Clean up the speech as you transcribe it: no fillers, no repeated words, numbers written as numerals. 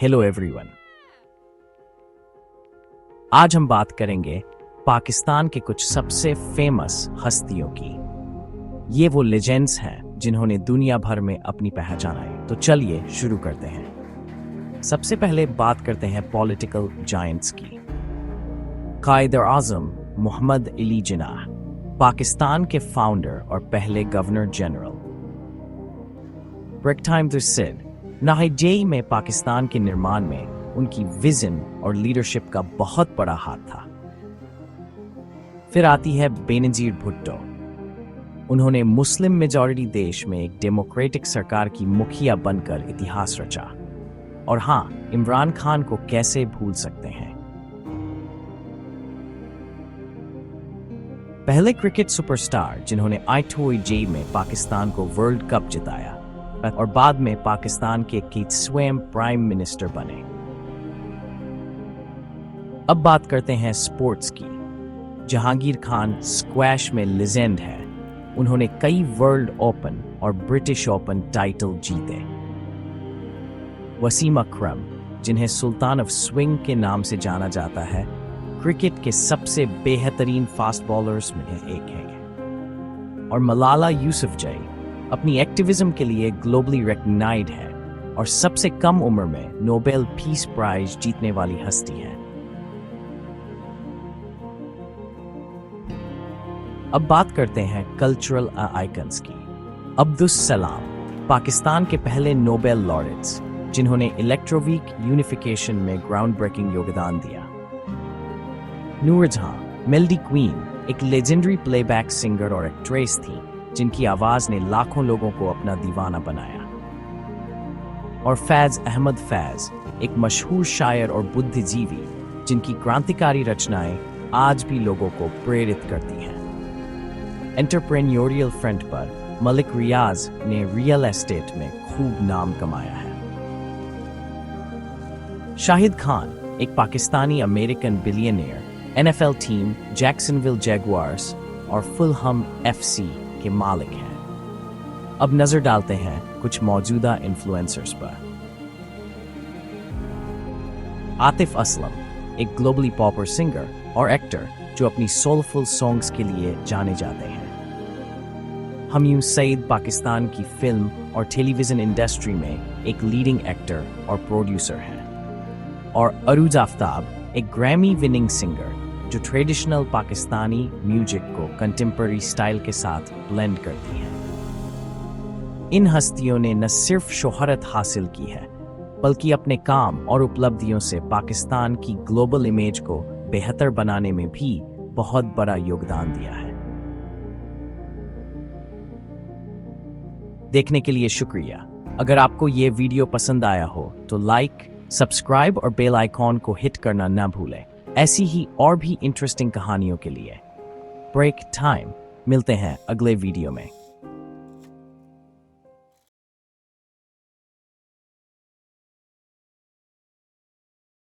Hello everyone. आज हम बात करेंगे पाकिस्तान के कुछ सबसे फेमस हस्तियों की। ये वो लेजेंड्स हैं जिन्होंने दुनिया भर में अपनी पहचान आई। तो चलिए शुरू करते हैं। सबसे पहले बात करते हैं पॉलिटिकल जायंट्स की। कायद-ए-आज़म मोहम्मद अली जिन्नाह, पाकिस्तान के फाउंडर और पहले गवर्नर जनरल। ब्रेकटाइम द सिड, नाहिजेई में पाकिस्तान के निर्माण में उनकी विजन और लीडरशिप का बहुत बड़ा हाथ था। फिर आती है बेनजीर भुट्टो। उन्होंने मुस्लिम मेजॉरिटी देश में एक डेमोक्रेटिक सरकार की मुखिया बनकर इतिहास रचा। और हाँ, इमरान खान को कैसे भूल सकते हैं। पहले क्रिकेट सुपरस्टार जिन्होंने I2J में पाकिस्तान को वर्ल्ड कप जिताया और बाद में पाकिस्तान के स्वयं प्राइम मिनिस्टर बने। अब बात करते हैं स्पोर्ट्स की। जहांगीर खान स्क्वैश में लेजेंड है। उन्होंने कई वर्ल्ड ओपन और ब्रिटिश ओपन टाइटल जीते। वसीम अकरम, जिन्हें सुल्तान ऑफ स्विंग के नाम से जाना जाता है, क्रिकेट के सबसे बेहतरीन फास्ट बॉलर्स में एक है। और मलाला यूसुफजई अपनी एक्टिविज्म के लिए ग्लोबली रिकॉग्नाइज्ड है और सबसे कम उम्र में नोबेल पीस प्राइज जीतने वाली हस्ती है। अब बात करते हैं कल्चरल आइकन्स की। अब्दुस सलाम, पाकिस्तान के पहले नोबेल लॉरेट्स जिन्होंने इलेक्ट्रोवीक यूनिफिकेशन में ग्राउंड ब्रेकिंग योगदान दिया। नूर जहां, मेलोडी क्वीन, एक लेजेंडरी प्लेबैक सिंगर और एक्ट्रेस थी जिनकी आवाज ने लाखों लोगों को अपना दीवाना बनाया। और फैज अहमद फैज, एक मशहूर शायर और बुद्धिजीवी जिनकी क्रांतिकारी रचनाएं आज भी लोगों को प्रेरित करती हैं। एंटरप्रेन्योरियल फ्रंट पर मलिक रियाज ने रियल एस्टेट में खूब नाम कमाया है। शाहिद खान, एक Pakistani American billionaire, NFL team Jacksonville Jaguars और फुलहम FC के मालिक हैं। अब नजर डालते हैं कुछ मौजूदा इन्फ्लुएंसर्स पर। आतिफ असलम, एक ग्लोबली पॉपुलर सिंगर और एक्टर जो अपनी सोलफुल सॉन्ग्स के लिए जाने जाते हैं। हमयूं सईद, पाकिस्तान की फिल्म और टेलीविजन इंडस्ट्री में एक लीडिंग एक्टर और प्रोड्यूसर हैं। और अरूज आफ्ताब, एक ग्रैमी विनिंग सिंगर जो ट्रेडिशनल पाकिस्तानी म्यूजिक को कंटेम्पररी स्टाइल के साथ ब्लेंड करती हैं। इन हस्तियों ने न सिर्फ शोहरत हासिल की है बल्कि अपने काम और उपलब्धियों से पाकिस्तान की ग्लोबल इमेज को बेहतर बनाने में भी बहुत बड़ा योगदान दिया है। देखने के लिए शुक्रिया। अगर आपको ये वीडियो पसंद आया हो तो लाइक, सब्सक्राइब और बेल आइकॉन को हिट करना ना भूलें। ऐसी ही और भी इंटरेस्टिंग कहानियों के लिए। ब्रेक टाइम, मिलते हैं अगले वीडियो में।